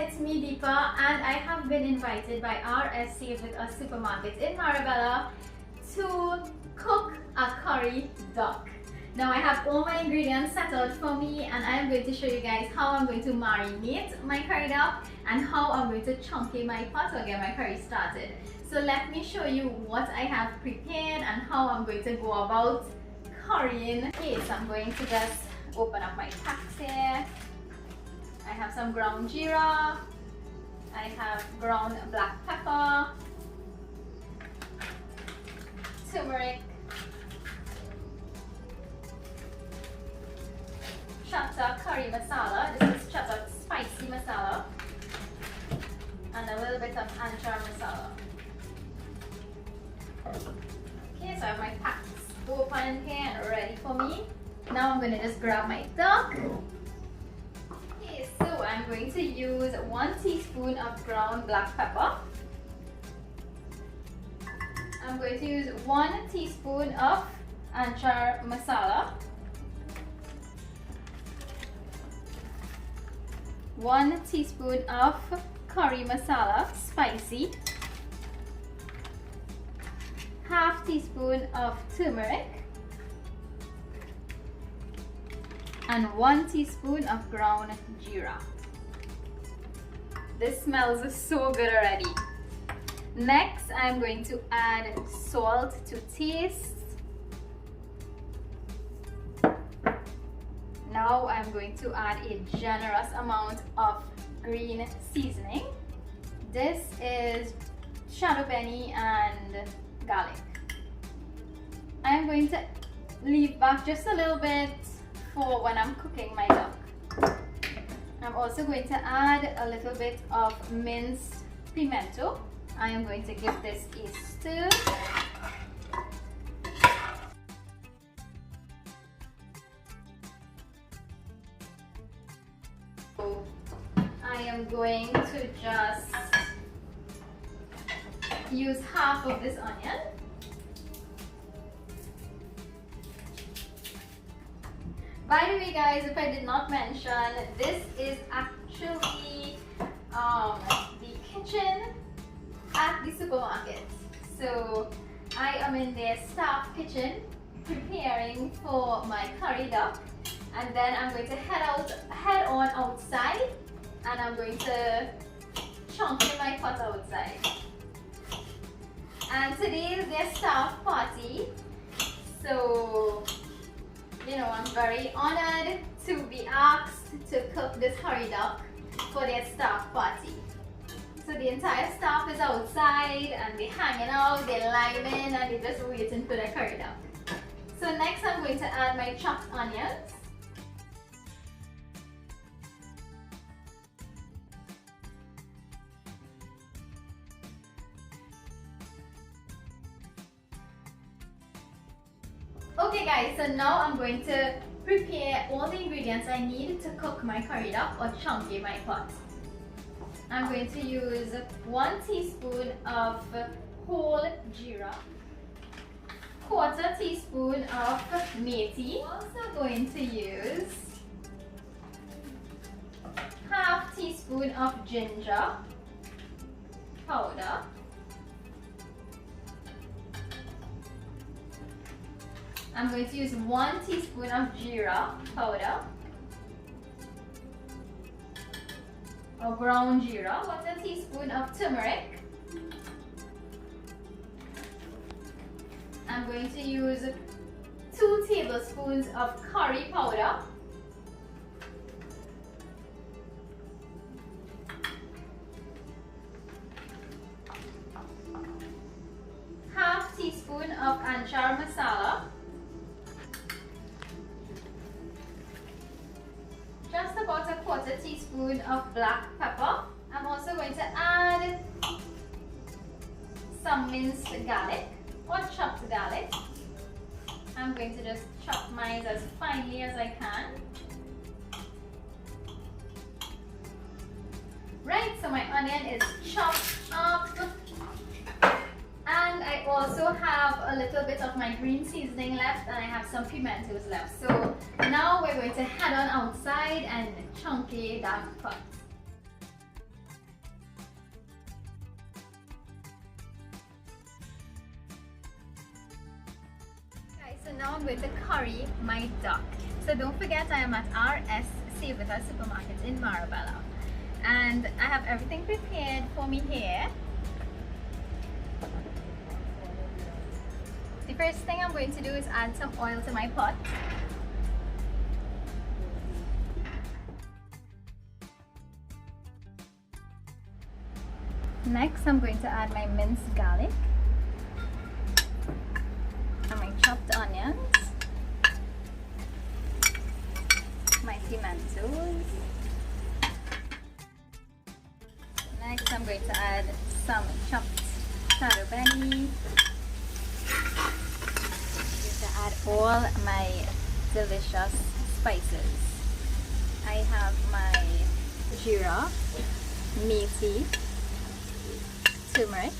it's me Deepa, and I have been invited by RS Save with Us supermarket in MARABELLA to cook a curry duck. Now I have all my ingredients set out for me, and I am going to show you guys how I'm going to marinate my curry duck and how I'm going to chunky my pot or get my curry started. So let me show you what I have prepared and how I'm going to go about currying. Okay, so I'm going to just open up my packs here. I have some ground jeera, I have ground black pepper, turmeric, Chatak curry masala, this is Chatak spicy masala, and a little bit of anchar masala. Okay, so I have my packs open here and ready for me. Now I'm going to just grab my duck. So I'm going to use 1 teaspoon of ground black pepper. I'm going to use 1 teaspoon of anchar masala, 1 teaspoon of curry masala spicy, half teaspoon of turmeric, and 1 teaspoon of ground jeera. This smells so good already. Next, I'm going to add salt to taste. Now I'm going to add a generous amount of green seasoning. This is shadow penny and garlic. I'm going to leave back just a little bit for when I'm cooking my duck. I'm also going to add a little bit of minced pimento. I am going to give this a stir. So I am going to just use half of this onion. By the way guys, if I did not mention, this is actually the kitchen at the supermarket. So I am in their staff kitchen preparing for my curry duck, and then I'm going to head on outside, and I'm going to chunky my pot outside. And today is their staff party, so you know, I'm very honored to be asked to cook this curry duck for their staff party. So the entire staff is outside and they're hanging out, they're liming, and they're just waiting for their curry duck. So next I'm going to add my chopped onions. Okay guys, so now I'm going to prepare all the ingredients I need to cook my curry duck or chunky my pot. I'm going to use 1 teaspoon of whole jeera, 1/4 teaspoon of methi. I'm also going to use half teaspoon of ginger powder, I'm going to use 1 teaspoon of jeera powder or ground jeera, 1 teaspoon of turmeric. I'm going to use 2 tablespoons of curry powder, half teaspoon of anchar masala, just about 1/4 teaspoon of black pepper. I'm also going to add some minced garlic or chopped garlic. I'm going to just chop mine as finely as I can. Right, so my onion is chopped up. And I also have a little bit of my green seasoning left, and I have some pimentos left. So now we're going to head on outside and chunky that pot. Now I'm going to curry my duck. So don't forget, I am at RS Save With Us supermarket in Marabella. And I have everything prepared for me here. The first thing I'm going to do is add some oil to my pot. Next, I'm going to add my minced garlic and my chopped onions, my pimentos. Next, I'm going to add some chopped sarabeni. I'm going to add all my delicious spices. I have my jeera, methi, turmeric,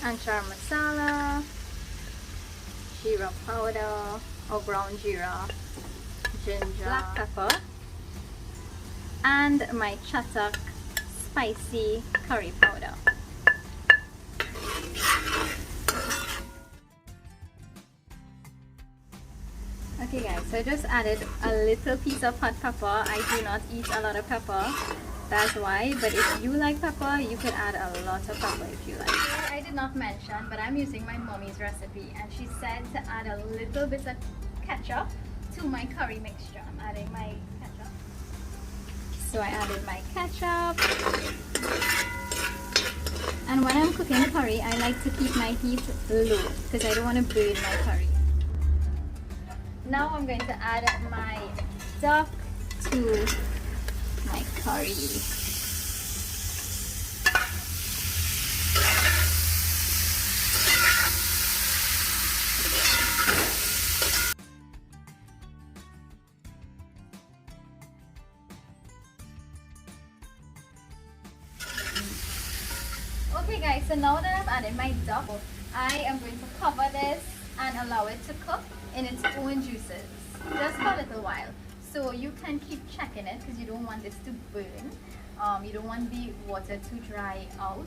anchar masala, jeera powder or brown jeera, ginger, black pepper, and my Chatak spicy curry powder. Okay guys, so I just added a little piece of hot pepper. I do not eat a lot of pepper, that's why, but if you like pepper, you could add a lot of pepper if you like. I did not mention, but I'm using my mommy's recipe, and she said to add a little bit of ketchup to my curry mixture. I'm adding my ketchup. So I added my ketchup. And when I'm cooking curry, I like to keep my heat low because I don't want to burn my curry. Now I'm going to add my duck to my curry. Okay guys, so now that I've added my duck, I am going to cover this and allow it to cook in its own juices just for a little while. So you can keep checking it because you don't want this to burn. You don't want the water to dry out.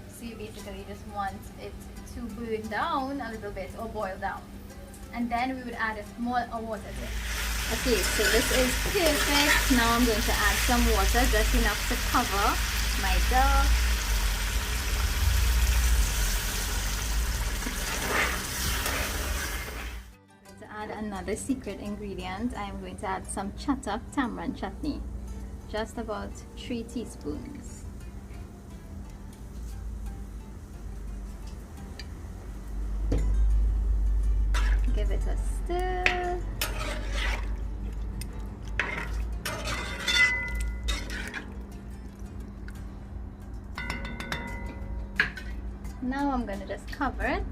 So you basically just want it to burn down a little bit or boil down. And then we would add more water to it. Okay, so this is perfect. Now I'm going to add some water, just enough to cover my duck. Add another secret ingredient. I am going to add some Chatak tamarind chutney, just about 3 teaspoons. Give it a stir. Now I'm going to just cover it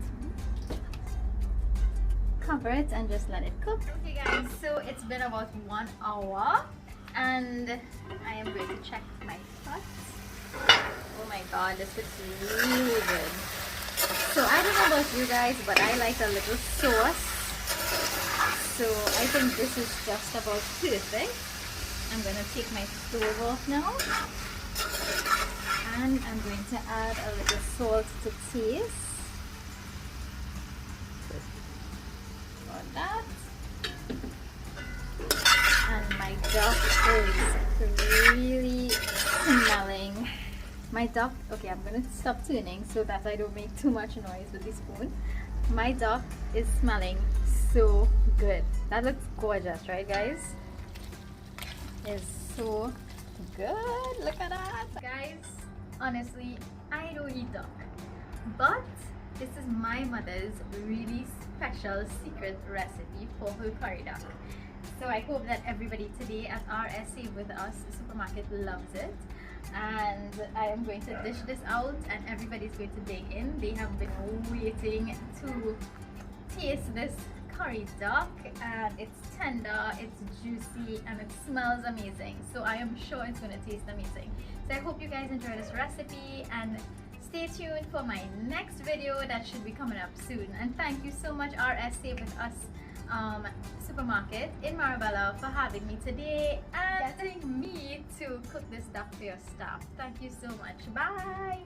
and just let it cook. Okay guys, so it's been about 1 hour and I am going to check my pot. Oh my god, this looks really good. So I don't know about you guys, but I like a little sauce. So I think this is just about perfect. I'm going to take my stove off now. And I'm going to add a little salt to taste. That, and my duck is really smelling. My duck, okay, I'm gonna stop turning so that I don't make too much noise with the spoon. My duck is smelling so good. That looks gorgeous, right guys? It's so good. Look at that, guys. Honestly, I don't eat duck, but this is my mother's really special secret recipe for her curry duck. So I hope that everybody today at RS Save With Us supermarket loves it. And I am going to dish this out and everybody's going to dig in. They have been waiting to taste this curry duck, and it's tender, it's juicy, and it smells amazing. So I am sure it's going to taste amazing. So I hope you guys enjoy this recipe, and stay tuned for my next video that should be coming up soon. And thank you so much RS Save With Us supermarket in Marabella for having me today and getting me to cook this duck for your staff. Thank you so much. Bye!